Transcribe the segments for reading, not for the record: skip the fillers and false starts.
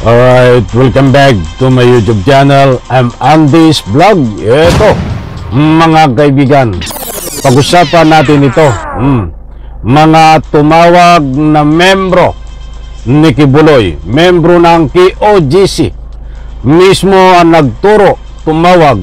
Alright, welcome back to my YouTube channel. I'm Andy's Vlog. Ito, mga kaibigan, pag-usapan natin ito. Mga tumawag na membro ni Kibuloy, membro ng KOGC, mismo ang nagturo, tumawag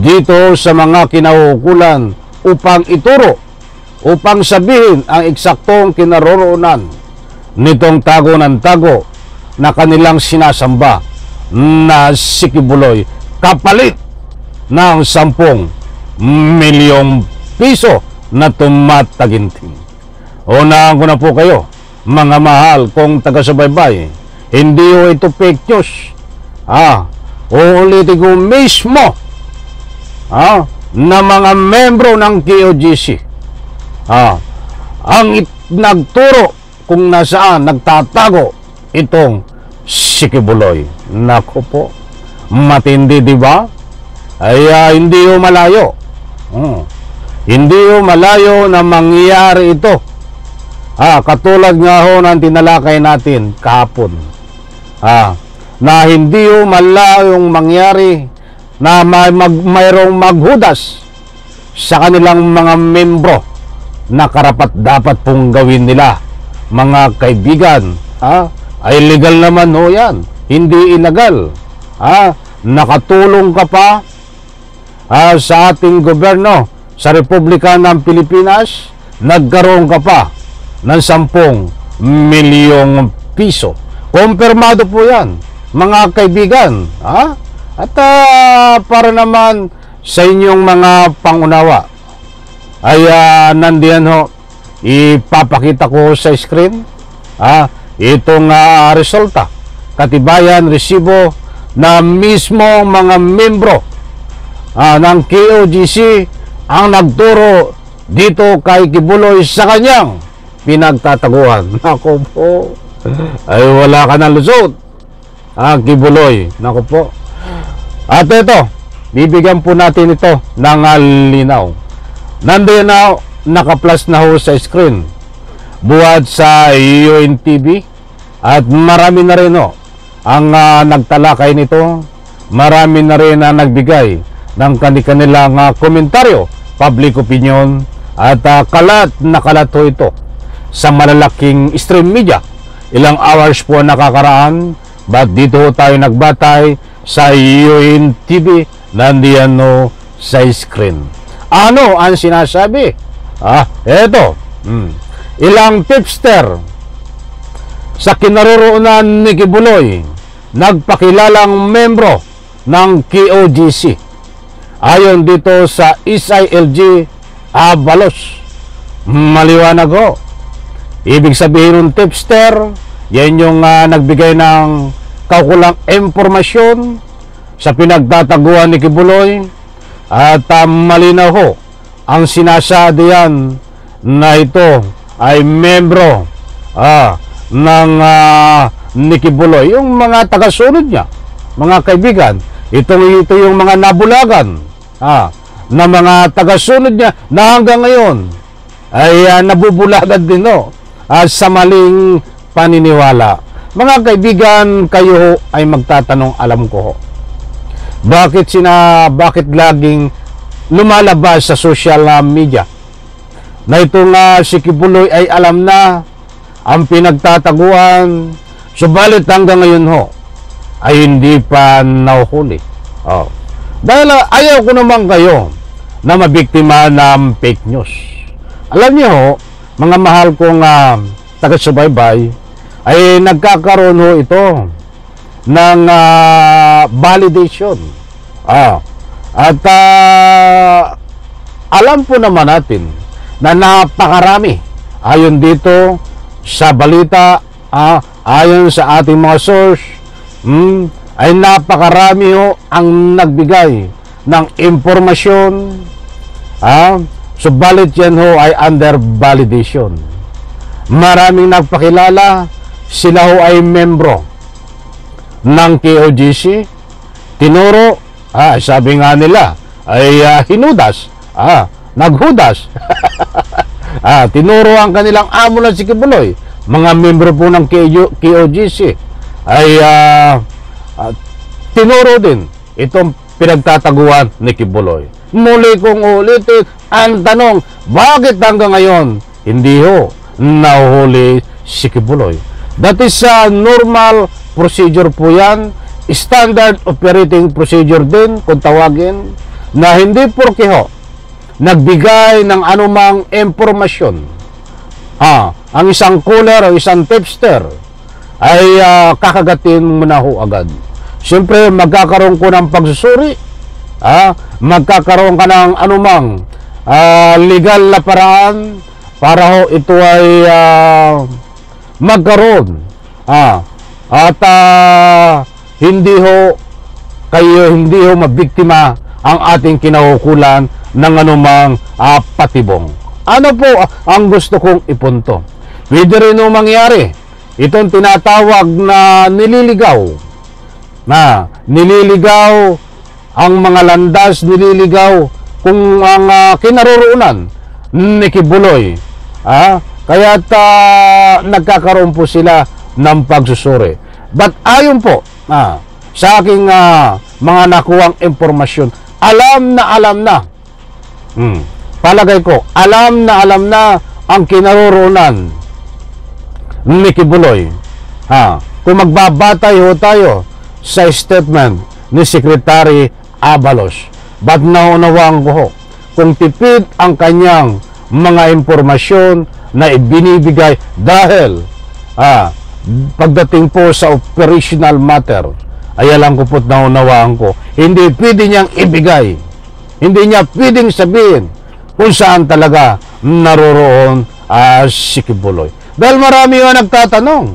dito sa mga kinauukulan upang ituro, upang sabihin ang eksaktong kinaroroonan nitong tago ng tago na kanilang sinasamba na si Kibuloy kapalit ng 10 milyong piso na tumataginting. Unahan ko na po kayo, mga mahal kong taga-subaybay, hindi ho ito fake news. Uulitin ko mismo na mga membro ng KOGC ang nagturo kung nasaan nagtatago itong si Kibuloy. Naku po, matindi, di ba? Ay hindi ho malayo. Hindi ho malayo na mangyayari ito. Katulad nga ho ng tinalakay natin kahapon. Na hindi ho malayong mangyari na mayroong maghudas sa kanilang mga membro na karapat dapat pong gawin nila. Mga kaibigan, ay legal naman ho yan, hindi illegal. Nakatulong ka pa sa ating gobyerno, sa Republika ng Pilipinas, nagkaroon ka pa ng 10 milyong piso. Kumpirmado po yan, mga kaibigan. At para naman sa inyong mga pangunawa, ay nandiyan ho, ipapakita ko sa screen itong resulta, katibayan, resibo na mismo mga membro ng KOGC ang nagturo dito kay Kibuloy sa kanyang pinagtataguan. Naku po, ay wala ka ng lusot, Kibuloy. Naku po. At ito, bibigyan po natin ito ng linaw. Nandiyan na, naka-plus na ho sa screen, buhat sa UNTV, at marami na rin ho ang nagtalakay nito. Marami na rin ang nagbigay ng kanilang komentaryo, public opinion, at kalat na kalat ho ito sa malalaking stream media. Ilang hours po nakakaraan, but dito ho tayo nagbatay sa UNTV. Nandiyan ho sa screen. Ano ang sinasabi? Eto, ilang tipster sa kinaroroonan ni Kibuloy, nagpakilalang membro ng KOGC. Ayon dito sa SILG Abalos, maliwanag ho. Ibig sabihin ng tipster, yan yung nagbigay ng kaukulang impormasyon sa pinagtataguan ni Kibuloy. At malinaw ho ang sinasabi yan na ito ay membro ng ni Kibuloy, yung mga tagasunod niya, mga kaibigan. Ito yung mga nabulagan na mga tagasunod niya na hanggang ngayon ay nabubulagan din sa maling paniniwala. Mga kaibigan, kayo ho ay magtatanong, alam ko ho, bakit laging lumalabas sa social media na itong si Kibuloy ay alam na ang pinagtataguan, subalit hanggang ngayon ho ay hindi pa nahuhuli. Dahil ayaw ko naman kayo na mabiktima ng fake news. Alam niyo ho, mga mahal kong taga-subaybay, ay nagkakaroon ho ito ng validation. At alam po naman natin na napakarami, ayon dito sa balita, ayon sa ating mga source, ay napakarami ho ang nagbigay ng impormasyon, subalit yan ho ay under validation. Maraming nagpakilala, sila ho ay membro ng KOGC, tinuro, sabi nga nila ay hinudas, naghudas. Tinuro ang kanilang amo na si Kibuloy, mga membro po ng KOGC, ay tinuro din itong pinagtataguan ni Kibuloy. Muli kong ulitin ang tanong, bakit hanggang ngayon hindi ho nahuhuli si Kibuloy? That is a normal procedure po yan, standard operating procedure din kung tawagin, na hindi porke ho nagbigay ng anumang impormasyon ang isang caller o isang tipster ay kakagatin mo na ho agad. Siyempre magkakaroon ko ng pagsusuri, magkakaroon ka ng anumang legal na paraan para ho ito ay magkaroon at hindi ho mabiktima ang ating kinahukulan ng anumang patibong. Ano po ang gusto kong ipunto? Pwede rin ho mangyari itong tinatawag na nililigaw ang mga landas, nililigaw kung ang kinaroroonan ni Kibuloy. Kaya't nagkakaroon po sila ng pagsusuri. But ayon po sa aking mga nakuhang impormasyon, alam na palagay ko, alam na ang kinaroroonan ni Kibuloy. Kung magbabatay ho tayo sa statement ni Secretary Abalos, but naunawaan ko ho kung tipid ang kanyang mga impormasyon na ibinibigay dahil pagdating po sa operational matter, ay alam ko po't naunawaan ko, hindi pwede niyang ibigay, hindi niya pwedeng sabihin kung saan talaga naroroon si Kibuloy. Dahil marami nga nagtatanong,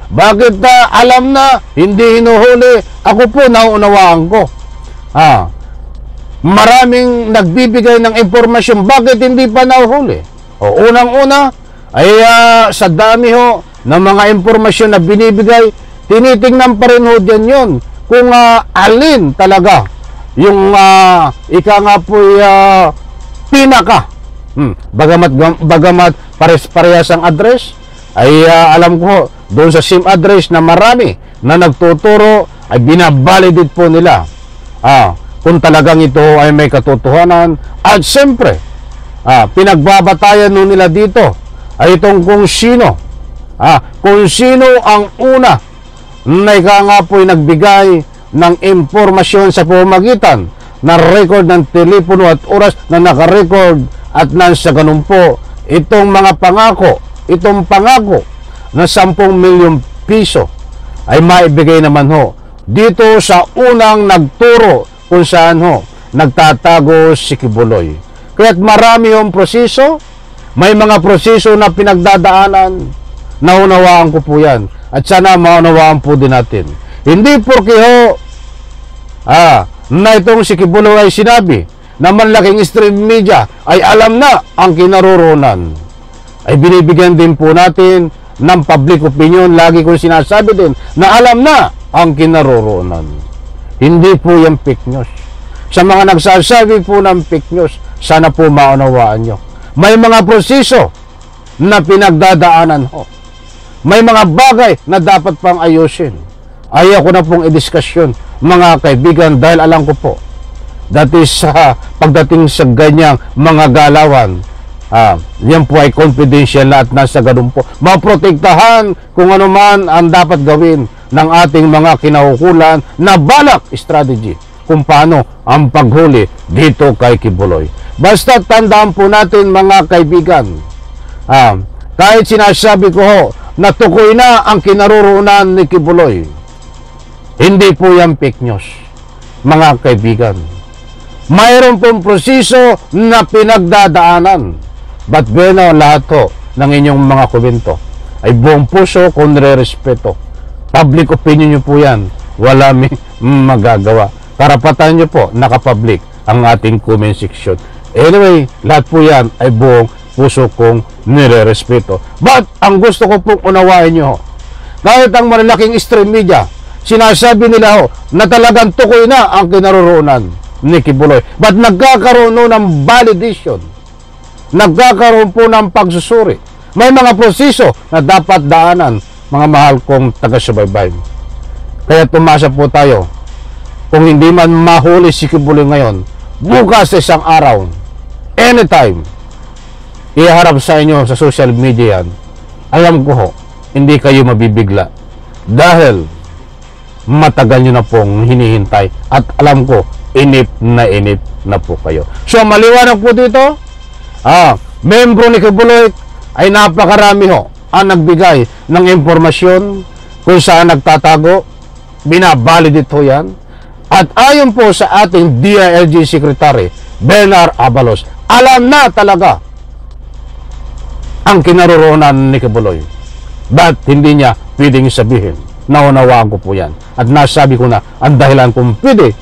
bakit alam na, hindi hinuhuli? Ako po, naunawaan ko. Maraming nagbibigay ng impormasyon, bakit hindi pa nahuhuli? Unang-una, ay sa dami ho ng mga impormasyon na binibigay, tinitingnan pa rin ho dyan yun kung alin talaga yung ika nga po pinaka bagamat pares-parehas ang address, ay alam ko doon sa SIM address na marami na nagtuturo ay binabalidate po nila kung talagang ito ay may katotohanan. At siyempre pinagbabatayan nun nila dito ay itong kung sino ang una na ika nga po ay nagbigay ng impormasyon sa pamamagitan na record ng telepono at oras na nakarecord, at nasa ganun po itong mga pangako, itong pangako na 10 milyong piso ay maibigay naman ho dito sa unang nagturo kung saan ho nagtatago si Kibuloy. Kaya't marami yung proseso, may mga proseso na pinagdadaanan, naunawaan ko po yan at sana maunawaan po din natin. Hindi porke ho na itong si Kibuloy ay sinabi na manlaking stream media ay alam na ang kinaroroonan, ay binibigyan din po natin ng public opinion. Lagi kong sinasabi din na alam na ang kinaroroonan. Hindi po yung fake news. Sa mga nagsasabi po ng fake news, sana po maunawaan nyo, may mga proseso na pinagdadaanan ho, may mga bagay na dapat pang ayusin. Ayaw ko na pong i-discussion mga kaibigan, dahil alam ko po that is pagdating sa ganyang mga galawan, yan po ay confidential na at nasa ganun po maprotektahan kung ano man ang dapat gawin ng ating mga kinahukulan na balak strategy kung paano ang paghuli dito kay Kibuloy. Basta tandaan po natin mga kaibigan, kahit sinasabi ko ho na tukoy na ang kinaroroonan ni Kibuloy, hindi po yan fake news mga kaibigan. Mayroon pong proseso na pinagdadaanan. But bueno, lahat ho ng inyong mga komento ay buong puso kung nire-respeto. Public opinion nyo po yan, wala may magagawa. Karapatan nyo po nakapublic ang ating comment section. Anyway, lahat po yan ay buong puso kong nire-respeto. But ang gusto ko pong unawain nyo ho, kahit ang malalaking stream media, sinasabi nila ho na talagang tukoy na ang kinaroroonan ni Kibuloy, but nagkakaroon ng validation, nagkakaroon po ng pagsusuri, may mga proseso na dapat daanan mga mahal kong taga-subaybay. Kaya tumasa po tayo. Kung hindi man mahuli si Kibuloy ngayon, bukas sa isang araw, anytime, iharap sa inyo sa social media yan, alam ko ho, hindi kayo mabibigla. Dahil matagal nyo na pong hinihintay at alam ko, inip na po kayo. So, maliwanag po dito, membro ni Kibuloy ay napakarami ho ang nagbigay ng impormasyon kung saan nagtatago, binabalidate ho yan. At ayon po sa ating DILG Secretary, Bernard Abalos, alam na talaga ang kinaroroonan ni Kibuloy. But hindi niya pwedeng sabihin. Naunawaan ko po yan. At nasabi ko na ang dahilan kung pwede,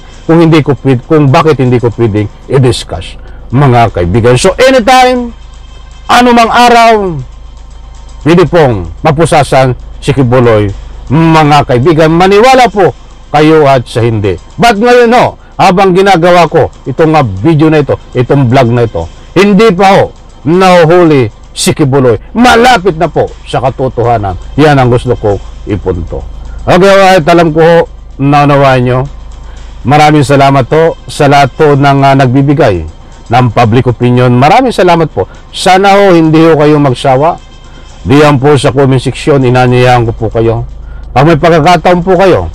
kung bakit hindi ko pwedeng i-discuss, mga kaibigan. So anytime, anumang araw, pwede pong mapusasan si Kibuloy, mga kaibigan. Maniwala po kayo at sa hindi. But ngayon ho, habang ginagawa ko itong video na ito, itong vlog na ito, hindi pa ho nahuhuli si Kibuloy. Malapit na po sa katotohanan. Yan ang gusto ko ipunto. Okay, alam ko ho, naunawaan nyo. Maraming salamat po sa lahat po ng nagbibigay ng public opinion. Maraming salamat po. Sana ho hindi ho kayo magsawa. Diyan po sa comment section, inanyayahan ko po kayo. Pag may pagkakataon po kayo,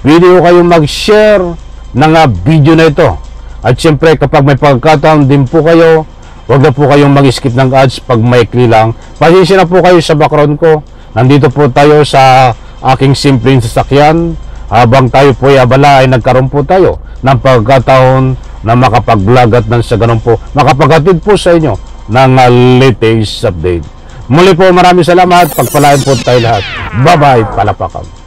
pwede ho kayong mag-share ng video na ito. At siyempre kapag may pagkakataon din po kayo, huwag na po kayong mag-skip ng ads pag maikli lang. Pasensya na po kayo sa background ko. Nandito po tayo sa aking simpleng sasakyan. Habang tayo po ay abala ay nagkaroon po tayo ng pagkakataon na makapag-vlog at nang sa ganun po makapaghatid po sa inyo ng latest update. Muli po maraming salamat. Pagpalain po tayo lahat. Bye-bye. Palapakan.